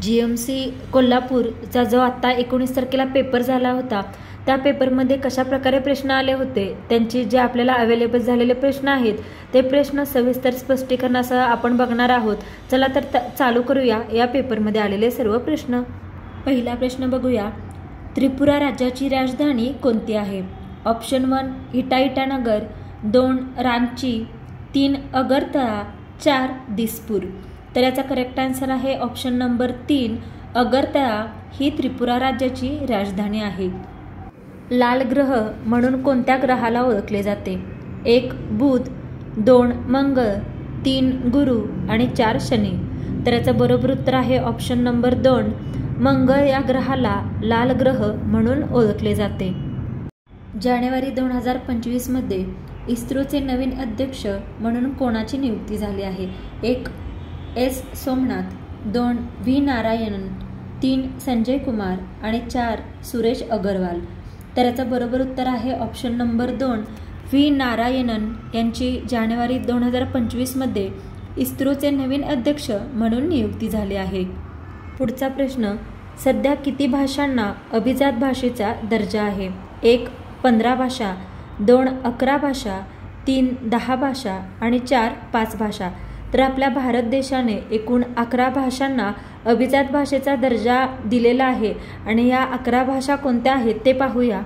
GMC कोल्हापूरचा जो आत्ता 19 तारखेला पेपर झाला होता त्या पेपरमध्ये कशा प्रकारे प्रश्न आले होते, त्यांचे जे आपल्याला अवेलेबल झालेले प्रश्न आहेत ते प्रश्न सविस्तर स्पष्टीकरणासह आपण बघणार आहोत. चला तर चालू करूया या पेपरमध्ये आलेले सर्व प्रश्न. पहिला प्रश्न बघूया. त्रिपुरा राज्याची राजधानी कोणती आहे? ऑप्शन 1 इटानगर, 2 रांची, 3 अगरतळा, 4 दिसपूर. तर याचा करेक्ट आन्सर आहे ऑप्शन नंबर 3 अगरतळा ही त्रिपुरा राज्याची राजधानी आहे. लाल ग्रह म्हणून कोणत्या ग्रहाला ओळखले जाते? 1 बुध, 2 मंगळ, 3 गुरु आणि 4 शनी. तर याचं बरोबर उत्तर आहे ऑप्शन नंबर 2 मंगळ या ग्रहाला लाल ग्रह म्हणून ओळखले जाते. जानेवारी 2025 मध्ये इस्रोचे नवीन अध्यक्ष म्हणून कोणाची नियुक्ती झाली आहे? 1 एस सोमनाथ, 2 व्ही नारायणन, 3 संजय कुमार आणि 4 सुरेश अगरवाल. तर याचं बरोबर उत्तर आहे ऑप्शन नंबर 2 व्ही नारायणन यांची जानेवारी 2025 मध्ये इस्रोचे नवीन अध्यक्ष म्हणून नियुक्ती झाली आहे. पुढचा प्रश्न. सध्या किती भाषांना अभिजात भाषेचा दर्जा आहे? 1 15 भाषा, 2 11 भाषा, 3 10 भाषा आणि 4 5 भाषा. तर आपल्या भारत देशाने एकूण 11 भाषांना अभिजात भाषेचा दर्जा दिलेला आहे आणि या 11 भाषा कोणत्या आहेत ते पाहूया.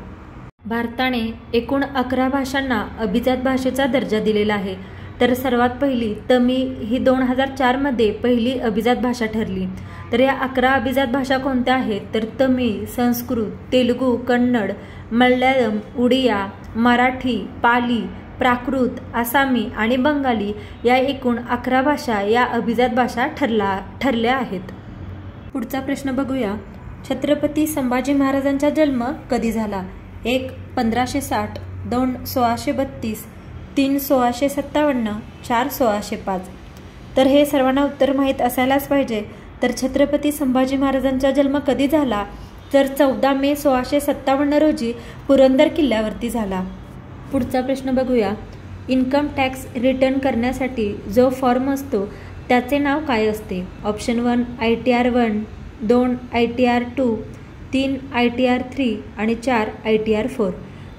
भारताने एकूण 11 भाषांना अभिजात भाषेचा दर्जा दिलेला आहे. तर सर्वात पहिली तमिळ ही 2004 मध्ये पहिली अभिजात भाषा ठरली. तर या 11 अभिजात भाषा कोणत्या आहेत? तर तमिळ, संस्कृत, तेलुगू, कन्नड, मल्याळम, उडिया, मराठी, पाली, प्राकृत, आसामी आणि बंगाली या एकूण 11 भाषा या अभिजात भाषा ठरल्या आहेत. पुढचा प्रश्न बघूया. छत्रपती संभाजी महाराजांचा जन्म कधी झाला? 1 1560, 2 1632, 3 1657, 4 1605. तर हे सर्वांना उत्तर माहीत असायलाच पाहिजे. तर छत्रपती संभाजी महाराजांचा जन्म कधी झाला? तर 14 मे 1657 रोजी पुरंदर किल्ल्यावरती झाला. पुढचा प्रश्न बघूया. इन्कम टॅक्स रिटर्न करण्यासाठी जो फॉर्म असतो त्याचे नाव काय असते? ऑप्शन 1 ITR 1, 2 ITR 2, 3 ITR 3 आणि 4 ITR 4.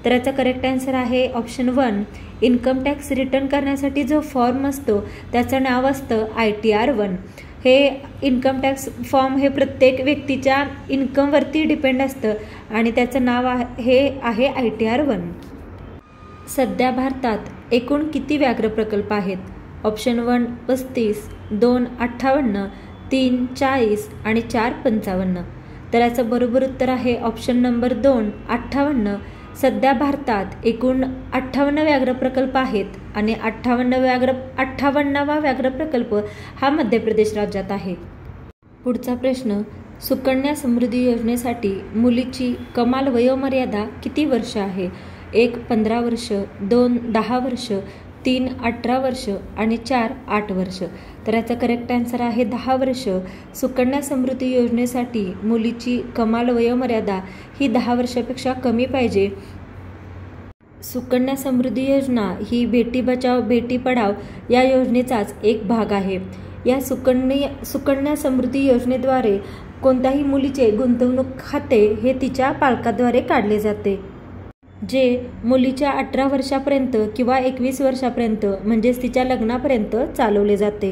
तर याचा करेक्ट आन्सर आहे ऑप्शन 1 इन्कम टॅक्स रिटर्न करण्यासाठी जो फॉर्म असतो त्याचं नाव असतं ITR 1. हे इन्कम टॅक्स फॉर्म हे प्रत्येक व्यक्तीच्या इन्कमवरती डिपेंड असतं आणि त्याचं नाव आहे ITR 1. सध्या भारतात एकूण किती व्याघ्र प्रकल्प आहेत? ऑप्शन 1 35, 2 58, 3 40 आणि 4 55. तर याचं बरोबर उत्तर आहे ऑप्शन नंबर 2 58. सध्या भारतात एकूण 58 व्याघ्र प्रकल्प आहेत आणि 58वा व्याघ्र प्रकल्प हा मध्य प्रदेश राज्यात आहे. पुढचा प्रश्न. सुकन्या समृद्धी योजनेसाठी मुलीची कमाल वयोमर्यादा किती वर्ष आहे? 1 15 वर्ष, 2 10 वर्ष, 3 18 वर्ष आणि 4 8 वर्ष. तर याचा करेक्ट आन्सर आहे 10 वर्ष. सुकन्या समृद्धी योजनेसाठी मुलीची कमाल वयोमर्यादा ही 10 वर्षापेक्षा कमी पाहिजे. सुकन्या समृद्धी योजना ही बेटी बचाव बेटी पढाव या योजनेचाच एक भाग आहे. या सुकन्या समृद्धी योजनेद्वारे कोणत्याही मुलीचे गुंतवणूक खाते हे तिच्या पालकाद्वारे काढले जाते, जे मुलीच्या 18 वर्षापर्यंत किंवा 21 वर्षापर्यंत म्हणजेच तिच्या लग्नापर्यंत चालवले जाते.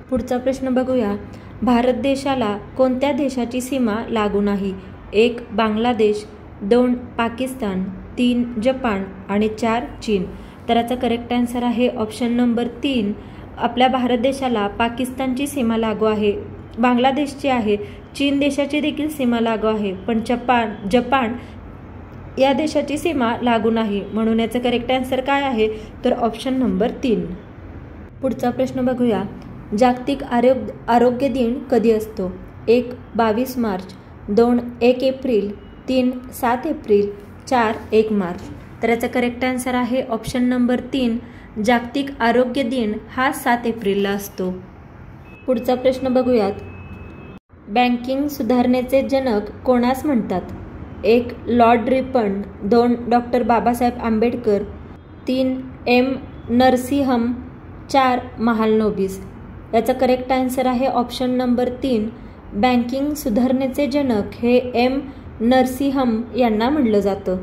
पुढचा प्रश्न बघूया. भारत देशाला कोणत्या देशाची सीमा लागू नाही? 1 बांगलादेश, 2 पाकिस्तान, 3 जपान आणि 4 चीन. तर याचा करेक्ट आन्सर आहे ऑप्शन नंबर 3 आपल्या भारत देशाला पाकिस्तानची सीमा लागू आहे, बांगलादेशची आहे, चीन देशाची देखील सीमा लागू आहे, पण जपान या देशाची सीमा लागू नाही. म्हणून याचं करेक्ट आन्सर काय आहे? तर ऑप्शन नंबर 3. पुढचा प्रश्न बघूया. जागतिक आरोग्य दिन कधी असतो? 1 22 मार्च, 2 1 एप्रिल, 3 7 एप्रिल, 4 1 मार्च. तर याचा करेक्ट आन्सर आहे ऑप्शन नंबर 3 जागतिक आरोग्य दिन हा 7 एप्रिलला असतो. पुढचा प्रश्न बघूयात. बँकिंग सुधारणेचे जनक कोणास म्हणतात? 1 Lord Ripon, 2 doctor Babasaheb Ambedkar, 3 M Narasimham, 4 Mahalanobis. याचा करेक्ट आन्सर आहे ऑप्शन नंबर 3 बँकिंग सुधारणेचे जनक हे एम. नरसिंहम यांना म्हणलं जातं.